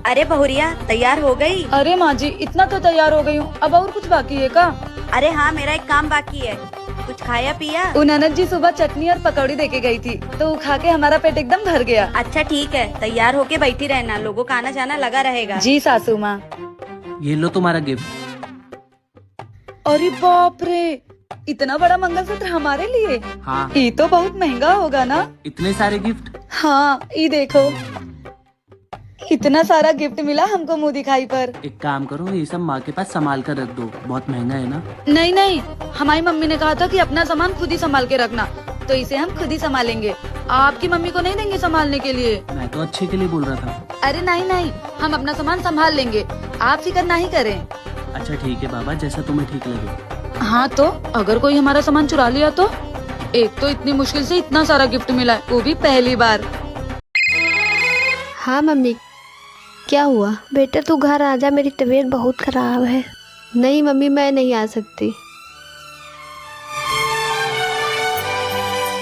अरे बहुरिया तैयार हो गई? अरे माँ जी, इतना तो तैयार हो गई हूँ, अब और कुछ बाकी है का? अरे हाँ, मेरा एक काम बाकी है। कुछ खाया पिया? ननद जी सुबह चटनी और पकौड़ी देके गई थी, तो वो खा के हमारा पेट एकदम भर गया। अच्छा ठीक है, तैयार होके बैठी रहना, लोगों का आना जाना लगा रहेगा। जी सासू माँ। ये लो तुम्हारा गिफ्ट। अरे बाप रे, इतना बड़ा मंगलसूत्र हमारे लिए? हाँ। ये तो बहुत महंगा होगा ना? इतने सारे गिफ्ट? हाँ, ये देखो, इतना सारा गिफ्ट मिला हमको मुंह दिखाई पर। एक काम करो, ये सब माँ के पास संभाल कर रख दो, बहुत महंगा है ना। नहीं नहीं, हमारी मम्मी ने कहा था कि अपना सामान खुद ही संभाल के रखना, तो इसे हम खुद ही संभालेंगे। आपकी मम्मी को नहीं देंगे संभालने के लिए? मैं तो अच्छे के लिए बोल रहा था। अरे नहीं नहीं, हम अपना सामान संभाल लेंगे, आप फिक्र नहीं करें। अच्छा ठीक है बाबा, जैसा तुम्हें ठीक लगे। हाँ तो अगर कोई हमारा सामान चुरा लिया तो? एक तो इतनी मुश्किल से इतना सारा गिफ्ट मिला है, वो भी पहली बार। हाँ मम्मी, क्या हुआ? बेटा तू घर आ जा, मेरी तबीयत बहुत खराब है। नहीं मम्मी, मैं नहीं आ सकती।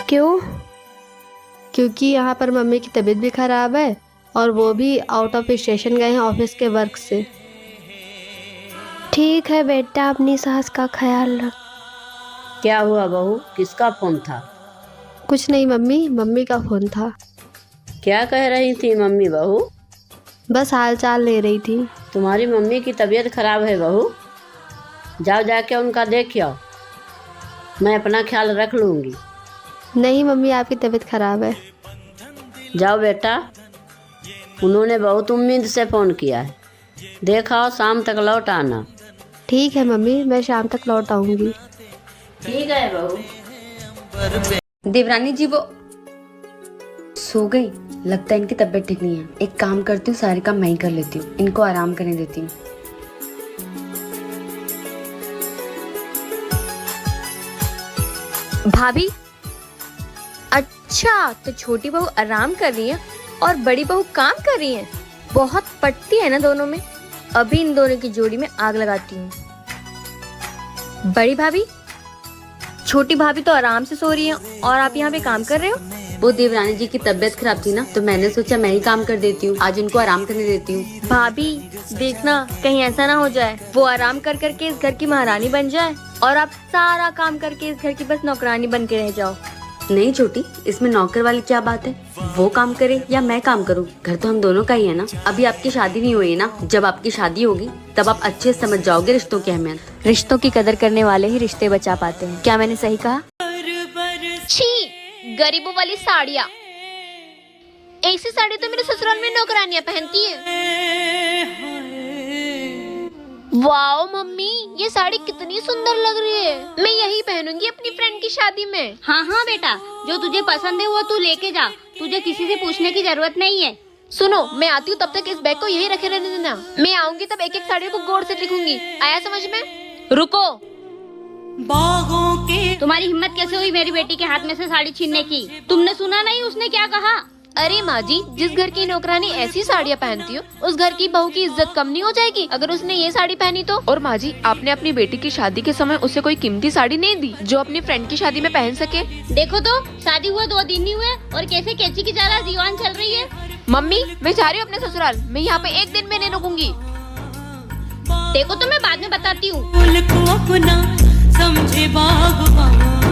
क्यों? क्योंकि यहाँ पर मम्मी की तबीयत भी खराब है और वो भी आउट ऑफ स्टेशन गए हैं ऑफिस के वर्क से। ठीक है बेटा, अपनी सास का ख्याल रख। क्या हुआ बहू, किसका फोन था? कुछ नहीं मम्मी, मम्मी का फोन था। क्या कह रही थी मम्मी बहू? बस हाल चाल ले रही थी। तुम्हारी मम्मी की तबीयत खराब है बहू, जाओ जाके उनका देख आओ, मैं अपना ख्याल रख लूँगी। नहीं मम्मी, आपकी तबीयत खराब है। जाओ बेटा, उन्होंने बहुत उम्मीद से फ़ोन किया है, देखा शाम तक लौट आना। ठीक है मम्मी, मैं शाम तक लौट आऊँगी। ठीक है बहू। देवरानी जी वो सो गई, लगता है इनकी तबीयत ठीक नहीं है। एक काम करती हूँ, सारे काम मैं ही कर लेती हूँ, इनको आराम करने देती हूँ। भाभी, अच्छा तो छोटी बहू आराम कर रही है और बड़ी बहू काम कर रही है। बहुत पटती है ना दोनों में। अभी इन दोनों की जोड़ी में आग लगाती हूँ। बड़ी भाभी, छोटी भाभी तो आराम से सो रही है और आप यहाँ पे काम कर रहे हो। वो देवरानी जी की तबीयत खराब थी ना, तो मैंने सोचा मैं ही काम कर देती हूँ, आज उनको आराम करने देती हूँ। भाभी देखना, कहीं ऐसा ना हो जाए वो आराम कर करके इस घर की महारानी बन जाए और आप सारा काम करके इस घर की बस नौकरानी बन के रह जाओ। नहीं छोटी, इसमें नौकर वाली क्या बात है? वो काम करे या मैं काम करूँ, घर तो हम दोनों का ही है ना। अभी आपकी शादी नहीं हुई ना, जब आपकी शादी होगी तब आप अच्छे से समझ जाओगे रिश्तों की अहमियत। रिश्तों की कदर करने वाले ही रिश्ते बचा पाते हैं। क्या मैंने सही कहा? छी, गरीबों वाली साड़ियाँ। ऐसी साड़ी तो मेरे ससुराल में नौकरानियाँ पहनती है। वाओ मम्मी, ये साड़ी कितनी सुंदर लग रही है। मैं यही पहनूंगी अपनी फ्रेंड की शादी में। हाँ हाँ बेटा, जो तुझे पसंद है वो तू लेके जा, तुझे किसी से पूछने की जरूरत नहीं है। सुनो, मैं आती हूँ, तब तक इस बैग को यही रखे रहने देना। मैं आऊंगी तब एक एक साड़ी को गौर से लिखूंगी, आया समझ में? रुको। तुम्हारी हिम्मत कैसे हुई मेरी बेटी के हाथ में से साड़ी छीनने की? तुमने सुना नहीं उसने क्या कहा? अरे माँ जी, जिस घर की नौकरानी ऐसी साड़ियाँ पहनती हो, उस घर की बहू की इज्जत कम नहीं हो जाएगी अगर उसने ये साड़ी पहनी तो? और माँ जी, आपने अपनी बेटी की शादी के समय उसे कोई कीमती साड़ी नहीं दी जो अपनी फ्रेंड की शादी में पहन सके? देखो तो, शादी हुए 2 दिन ही हुए और कैसे कैची की ज्यादा जीवान चल रही है। मम्मी, मैं जा रही हूँ अपने ससुराल, मैं यहाँ पे एक दिन में नहीं रुकूंगी। देखो तो मैं बाद में बताती हूँ। समझे बागवान।